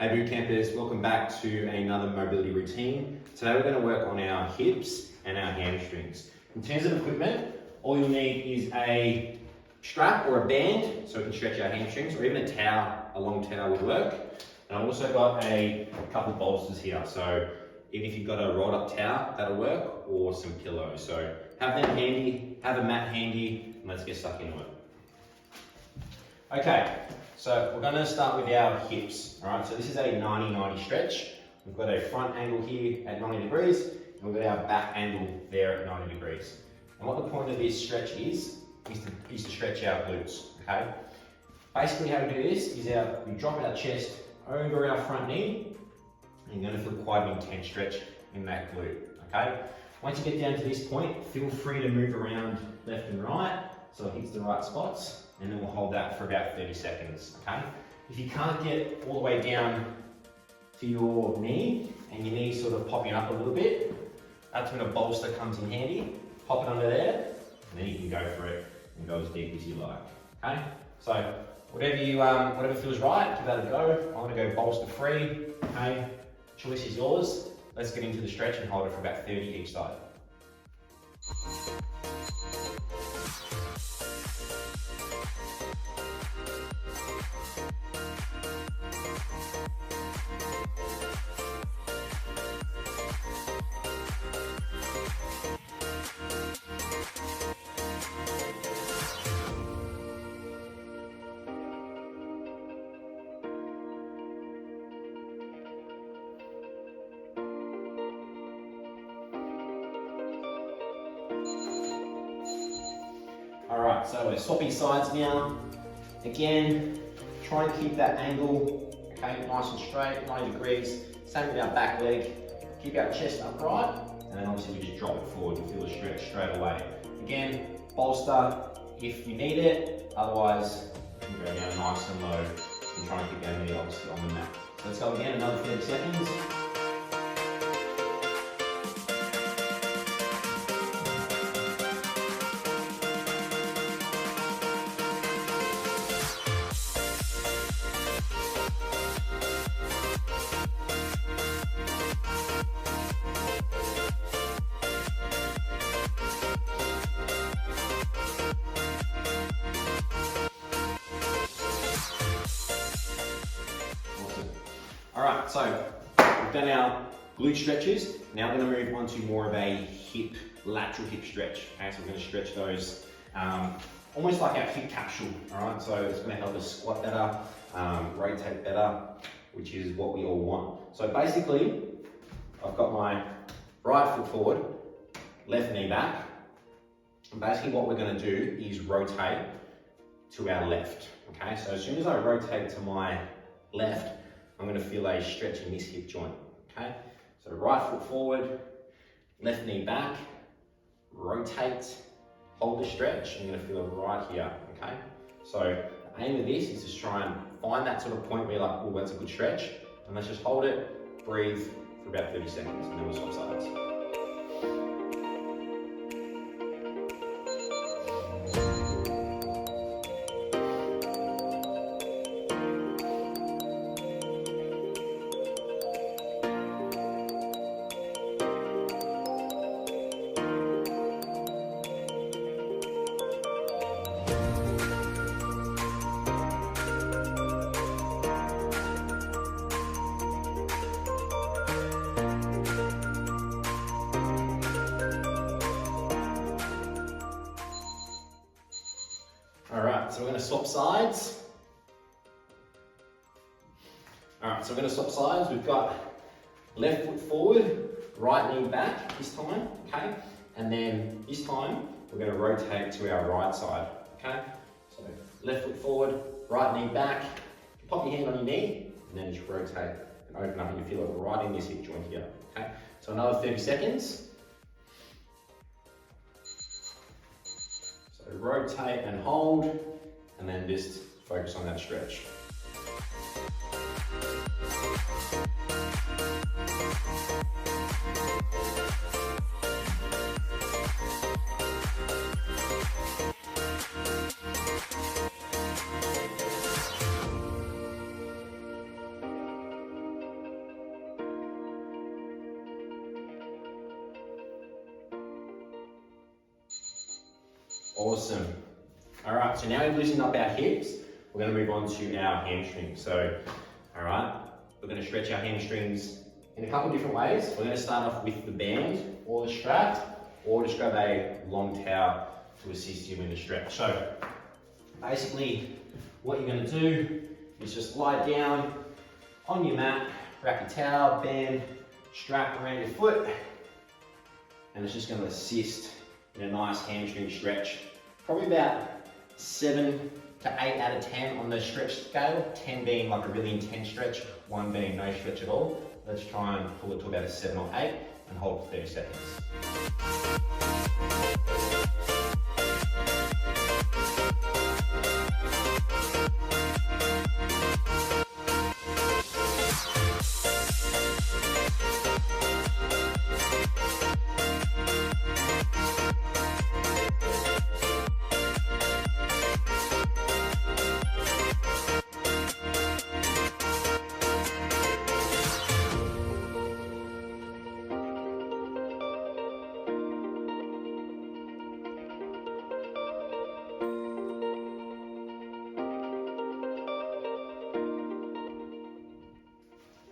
Hey Bootcampers, welcome back to another mobility routine. Today we're going to work on our hips and our hamstrings. In terms of equipment, all you'll need is a strap or a band so we can stretch our hamstrings, or even a towel, a long towel would work. And I've also got a couple of bolsters here, so even if you've got a rolled up towel, that'll work, or some pillows. So have them handy, have a mat handy, and let's get stuck into it. Okay, so we're going to start with our hips. All right, so this is a 90-90 stretch. We've got a front angle here at 90 degrees, and we've got our back angle there at 90 degrees. And what the point of this stretch is to stretch our glutes, okay? Basically how we do this is we drop our chest over our front knee, and you're going to feel quite an intense stretch in that glute, okay? Once you get down to this point, feel free to move around left and right so it hits the right spots, and then we'll hold that for about 30 seconds, okay? If you can't get all the way down to your knee, and your knee's sort of popping up a little bit, that's when a bolster comes in handy. Pop it under there, and then you can go for it and go as deep as you like, okay? So whatever feels right, give that a go. I want to go bolster free, okay? Choice is yours. Let's get into the stretch and hold it for about 30 each side. Alright, so we're swapping sides now. Again, try and keep that angle, okay, nice and straight, 90 degrees. Same with our back leg. Keep our chest upright, and then obviously we just drop it forward and feel the stretch straight away. Again, bolster if you need it, otherwise you can go down nice and low and try and keep our knee obviously on the mat. So let's go again, another 30 seconds. Alright, so we've done our glute stretches. Now we're going to move on to more of a lateral hip stretch. Okay, so we're going to stretch those almost like our hip capsule. Alright, so it's going to help us squat better, rotate better, which is what we all want. So basically, I've got my right foot forward, left knee back. And basically what we're going to do is rotate to our left. Okay, so as soon as I rotate to my left, I'm going to feel a stretch in this hip joint, okay? So right foot forward, left knee back, rotate, hold the stretch, and you're going to feel it right here, okay? So the aim of this is to try and find that sort of point where you're like, oh, that's a good stretch, and let's just hold it, breathe for about 30 seconds, and then we'll swap sides. Alright, so we're going to swap sides. Alright, so we're going to swap sides. We've got left foot forward, right knee back this time, okay? And then this time, we're going to rotate to our right side, okay? So left foot forward, right knee back. Pop your hand on your knee, and then just rotate and open up, and you feel it right in this hip joint here, okay? So another 30 seconds. So rotate and hold, and then just focus on that stretch. Awesome. All right, so now we've loosened up our hips, we're going to move on to our hamstrings. So, all right, we're going to stretch our hamstrings in a couple of different ways. We're going to start off with the band or the strap, or just grab a long towel to assist you in the stretch. So, basically, what you're going to do is just lie down on your mat, wrap your towel, band, strap around your foot, and it's just going to assist in a nice hamstring stretch. Probably about 7 to 8 out of 10 on the stretch scale, 10 being like a really intense stretch, 1 being no stretch at all. Let's try and pull it to about a 7 or 8 and hold for 30 seconds.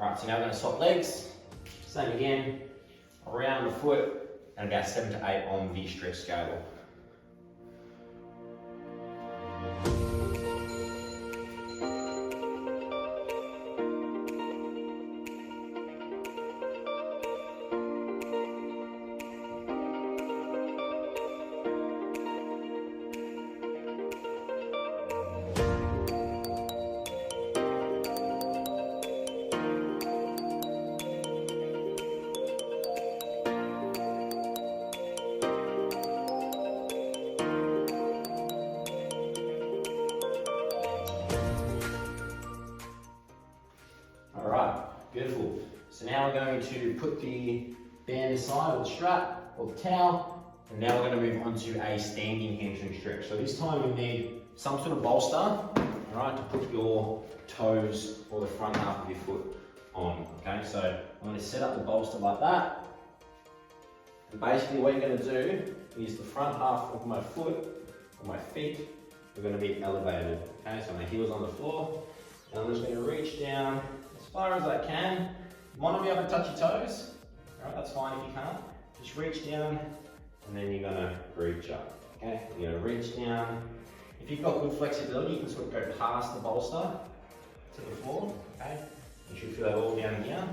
Alright, so now we're going to swap legs. Same again, around the foot, and about 7 to 8 on the stretch scale. Beautiful. So now we're going to put the band aside, or the strap, or the towel, and now we're going to move on to a standing hamstring stretch. So this time you need some sort of bolster, all right, to put your toes or the front half of your foot on. Okay, so I'm going to set up the bolster like that. And basically what you're going to do is the front half of my foot, or my feet, are going to be elevated. Okay, so my heels on the floor, and I'm just going to reach down as far as I can. You want to be able to touch your toes. Alright, that's fine if you can't. Just reach down and then you're going to reach up. Okay, you're going to reach down. If you've got good flexibility, you can sort of go past the bolster to the floor. Okay, you should feel that all down here.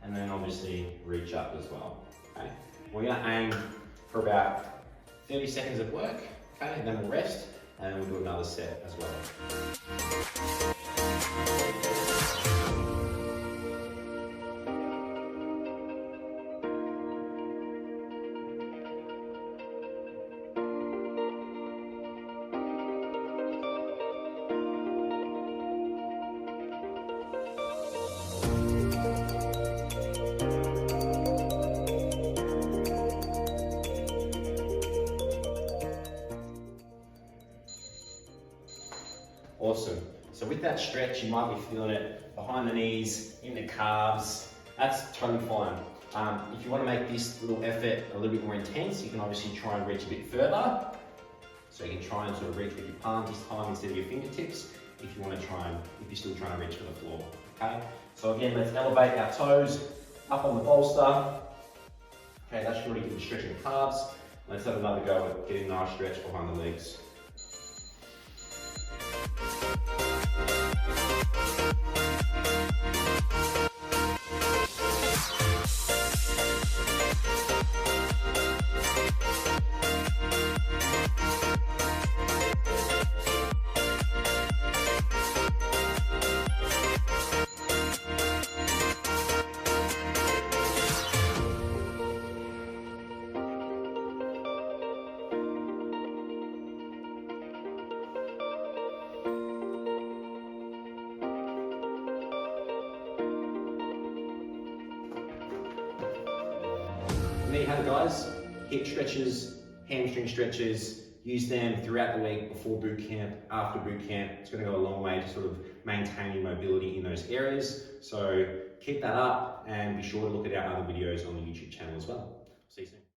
And then obviously reach up as well. Okay, we're going to aim for about 30 seconds of work. Okay, and then we'll rest and then we'll do another set as well. Awesome. So with that stretch, you might be feeling it behind the knees, in the calves. That's totally fine. If you want to make this little effort a little bit more intense, you can obviously try and reach a bit further. So you can try and sort of reach with your palms this time instead of your fingertips. If you want to try and, if you're still trying to reach for the floor. Okay. So again, let's elevate our toes up on the bolster. Okay, that's really good stretching the calves. Let's have another go at getting a nice stretch behind the legs. There you have it, guys. Hip stretches, hamstring stretches, use them throughout the week, before boot camp, after boot camp. It's going to go a long way to sort of maintaining mobility in those areas. So keep that up and be sure to look at our other videos on the YouTube channel as well. See you soon.